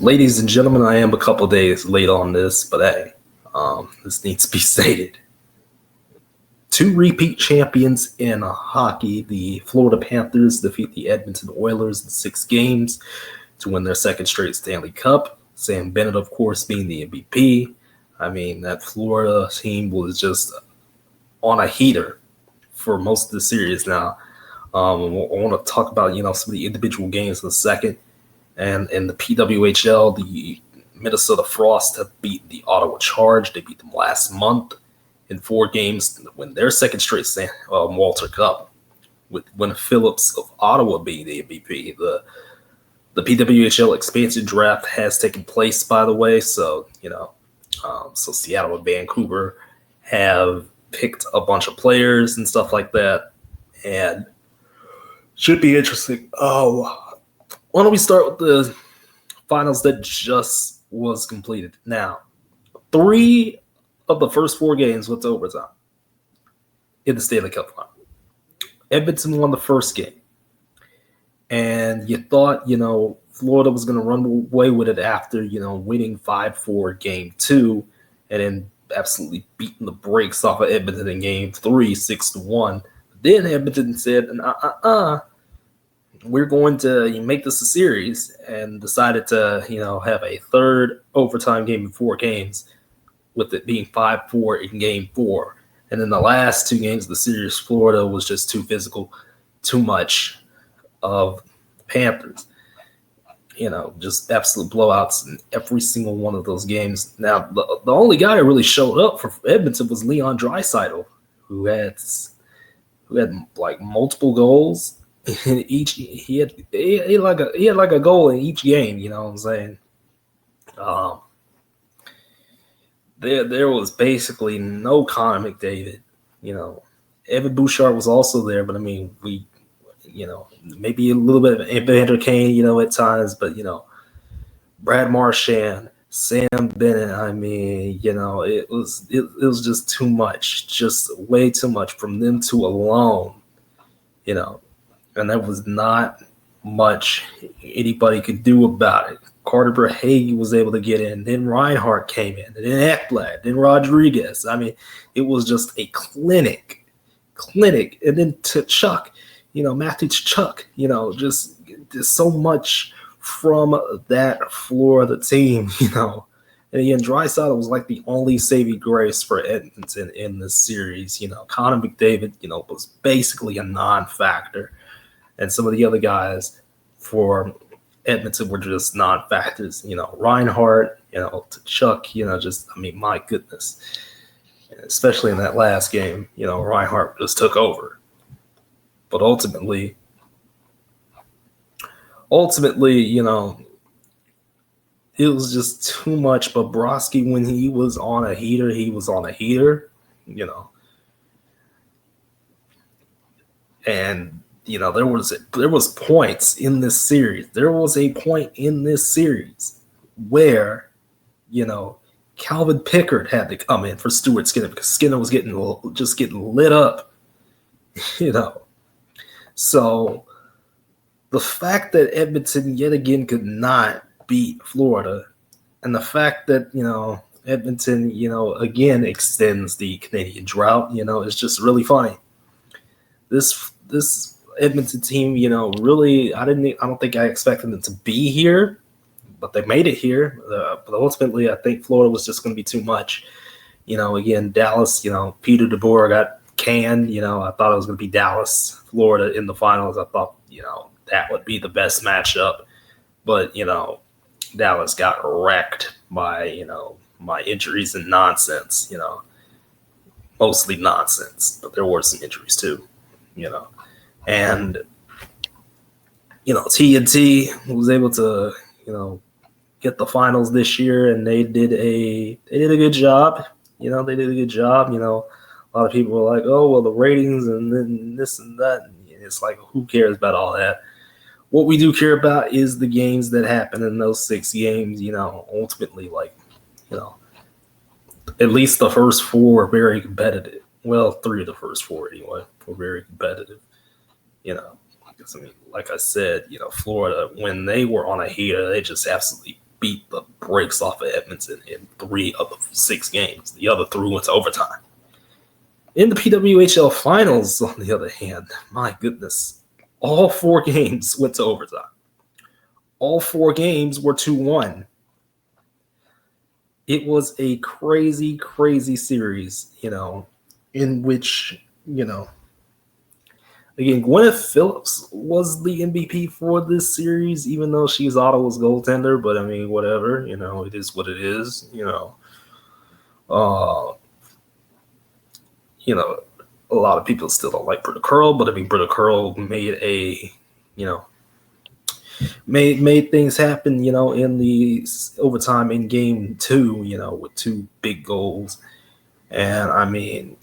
Ladies and gentlemen, I am a couple days late on this, but hey, this needs to be stated. Two repeat champions in hockey, the Florida Panthers defeat the Edmonton Oilers in 6 games to win their second straight Stanley Cup. Sam Bennett, of course, being the MVP. I mean, that Florida team was just on a heater for most of the series now. I want to talk about, some of the individual games in a second. And in the PWHL, the Minnesota Frost have beaten the Ottawa Charge. They beat them last month in 4 games to win their second straight Walter Cup, with Wynn Phillips of Ottawa being the MVP. The PWHL expansion draft has taken place, by the way. So, so Seattle and Vancouver have picked a bunch of players and stuff like that. And should be interesting. Why don't we start with the finals that just was completed? Now, 3 of the first 4 games went to overtime in the Stanley Cup final. Edmonton won the first game. And you thought, Florida was going to run away with it after, winning 5-4 game 2 and then absolutely beating the brakes off of Edmonton in game 3, 6-1. Then Edmonton said, we're going to make this a series, and decided to, have a third overtime game in 4 games, with it being 5-4 in game 4. And in the last 2 games of the series, Florida was just too physical, too much of Panthers. Just absolute blowouts in every single one of those games. Now, the only guy that really showed up for Edmonton was Leon Draisaitl, who had like multiple goals. He had like a goal in each game, you know what I'm saying? There was basically no Connor McDavid. Evan Bouchard was also there, but I mean, maybe a little bit of Evander Kane, at times, but Brad Marchand, Sam Bennett, I mean, it was just too much, just way too much from them two alone, and there was not much anybody could do about it. Carter Verhaeghe was able to get in. Then Reinhart came in. And then Ekblad. Then Rodriguez. I mean, it was just a clinic. And then to Chuck, Matthew Chuck, just so much from that floor of the team, And again, Draisaitl was like the only saving grace for Edmonton in this series. Connor McDavid, was basically a non-factor. And some of the other guys for Edmonton were just non-factors. Reinhart, to Chuck, my goodness. Especially in that last game, Reinhart just took over. But ultimately, it was just too much. Bobrovsky, when he was on a heater, And there was points in this series. There was a point in this series where, Calvin Pickard had to come in for Stuart Skinner because Skinner was getting lit up, So the fact that Edmonton yet again could not beat Florida, and the fact that, Edmonton, again extends the Canadian drought, it's just really funny. This Edmonton team, really, I don't think I expected them to be here, but they made it here. But ultimately, I think Florida was just going to be too much. Again, Dallas, Peter DeBoer got canned. I thought it was going to be Dallas, Florida in the finals. I thought, that would be the best matchup. But, Dallas got wrecked by, my injuries and nonsense, mostly nonsense. But there were some injuries too, And, TNT was able to, get the finals this year, and they did a good job. They did a good job. A lot of people were like, oh, well, the ratings and then this and that. And it's like, who cares about all that? What we do care about is the games that happen in those 6 games. Ultimately, at least the first 4 were very competitive. Well, 3 of the first 4 anyway were very competitive. Because, like I said, Florida, when they were on a heater, they just absolutely beat the brakes off of Edmonton in 3 of the 6 games. The other 3 went to overtime. In the PWHL finals, on the other hand, my goodness, all 4 games went to overtime. All 4 games were 2-1. It was a crazy, crazy series, in which, again, Gwyneth Phillips was the MVP for this series, even though she's Ottawa's goaltender. But, I mean, whatever. It is what it is. A lot of people still don't like Britta Curl, but, I mean, Britta Curl made things happen, in the overtime in game 2, with 2 big goals. And, I mean,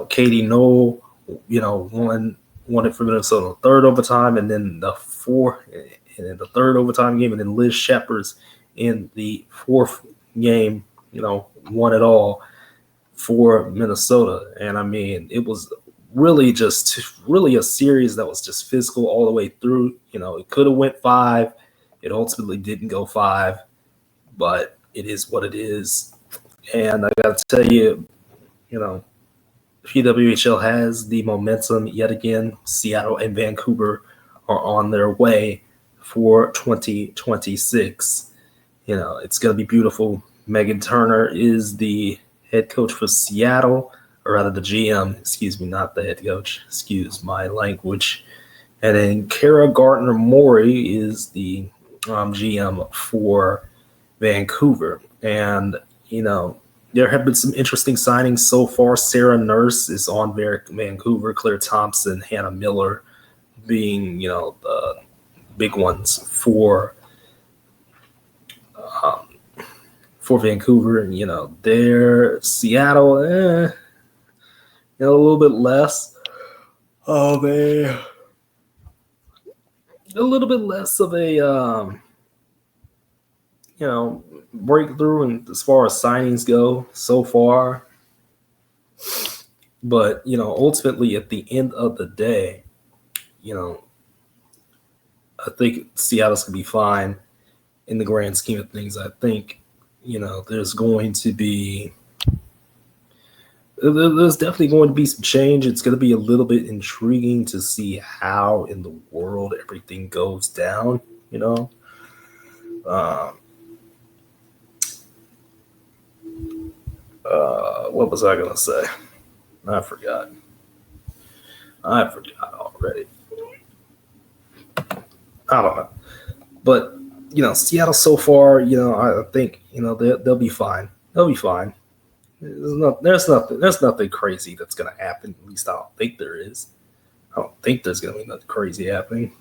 Katie Noel, won it for Minnesota in the 3rd overtime, and then the 3rd overtime game, and then Liz Shepherd's in the 4th game, won it all for Minnesota. And I mean, it was really a series that was just physical all the way through. It could have went 5. It ultimately didn't go 5, but it is what it is. And I got to tell you, PWHL has the momentum yet again. Seattle and Vancouver are on their way for 2026. It's going to be beautiful. Megan Turner is the head coach for Seattle, or rather the GM, excuse me, not the head coach, excuse my language. And then Kara Gardner-Morey is the GM for Vancouver. And, there have been some interesting signings so far. Sarah Nurse is on Vancouver, Claire Thompson, Hannah Miller being, the big ones for Vancouver. And, they're Seattle, a little bit less of a breakthrough and as far as signings go so far. But, ultimately at the end of the day, I think Seattle's going to be fine in the grand scheme of things. I think, there's definitely going to be some change. It's going to be a little bit intriguing to see how in the world everything goes down, what was I going to say? I forgot already. I don't know. But, Seattle so far, I think, they'll be fine. They'll be fine. There's nothing crazy that's going to happen. At least I don't think there is. I don't think there's going to be nothing crazy happening.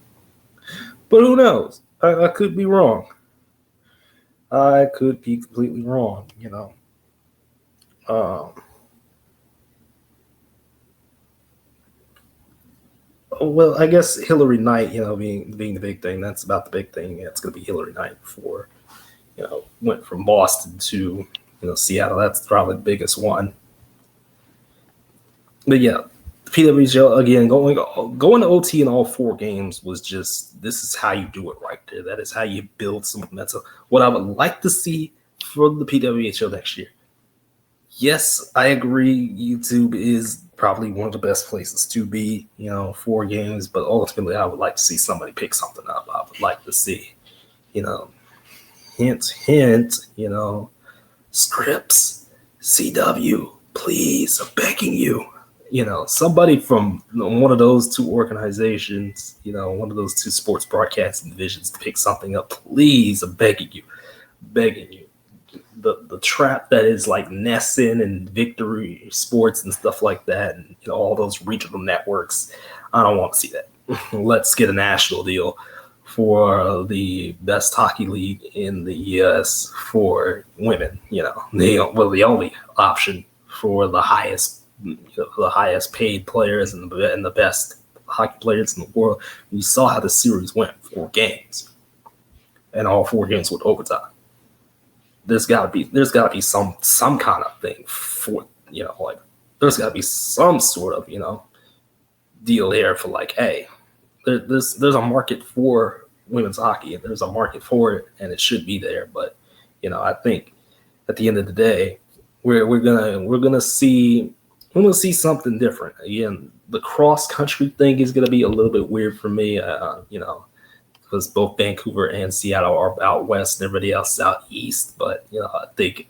But who knows? I could be wrong. I could be completely wrong, Well, I guess Hillary Knight, being the big thing. That's about the big thing. It's going to be Hillary Knight before, went from Boston to, Seattle. That's probably the biggest one. But yeah, the PWHL, again, going to OT in all 4 games was just, this is how you do it right there. That is how you build some momentum. What I would like to see for the PWHL next year. Yes, I agree. YouTube is probably one of the best places to be, 4 games. But ultimately, I would like to see somebody pick something up. I would like to see, hint, Scripps, CW, please, I'm begging you. Somebody from one of those 2 organizations, one of those 2 sports broadcasting divisions to pick something up. Please, I'm begging you. The trap that is like Nesson and Victory Sports and stuff like that, and all those regional networks, I don't want to see that. Let's get a national deal for the best hockey league in the U.S. for women. The only option for the highest paid players and the best hockey players in the world. You saw how the series went, 4 games, and all 4 games with overtime. There's got to be some kind of thing for, there's got to be some sort of, deal there for like, hey, there's a market for women's hockey, and there's a market for it, and it should be there. But I think at the end of the day, we're gonna see something different. Again, the cross country thing is gonna be a little bit weird for me. Because both Vancouver and Seattle are out west and everybody else is out east. But I think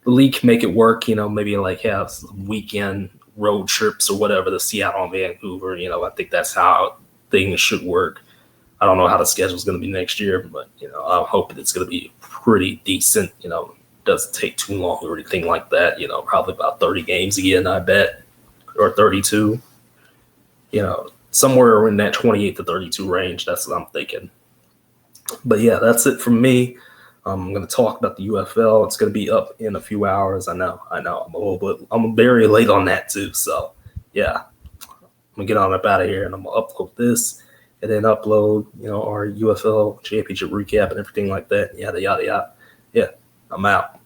the league can make it work. Maybe like have some weekend road trips or whatever to Seattle and Vancouver. I think that's how things should work. I don't know how the schedule is going to be next year, but I'm hoping it's going to be pretty decent. Doesn't take too long or anything like that. Probably about 30 games again, I bet, or 32. Somewhere in that 28 to 32 range. That's what I'm thinking. But yeah, that's it from me. I'm going to talk about the UFL. It's going to be up in a few hours. I know. I'm very late on that too. So yeah, I'm going to get on up out of here and I'm going to upload this and then upload, our UFL championship recap and everything like that. Yada, yada, yada. Yeah, I'm out.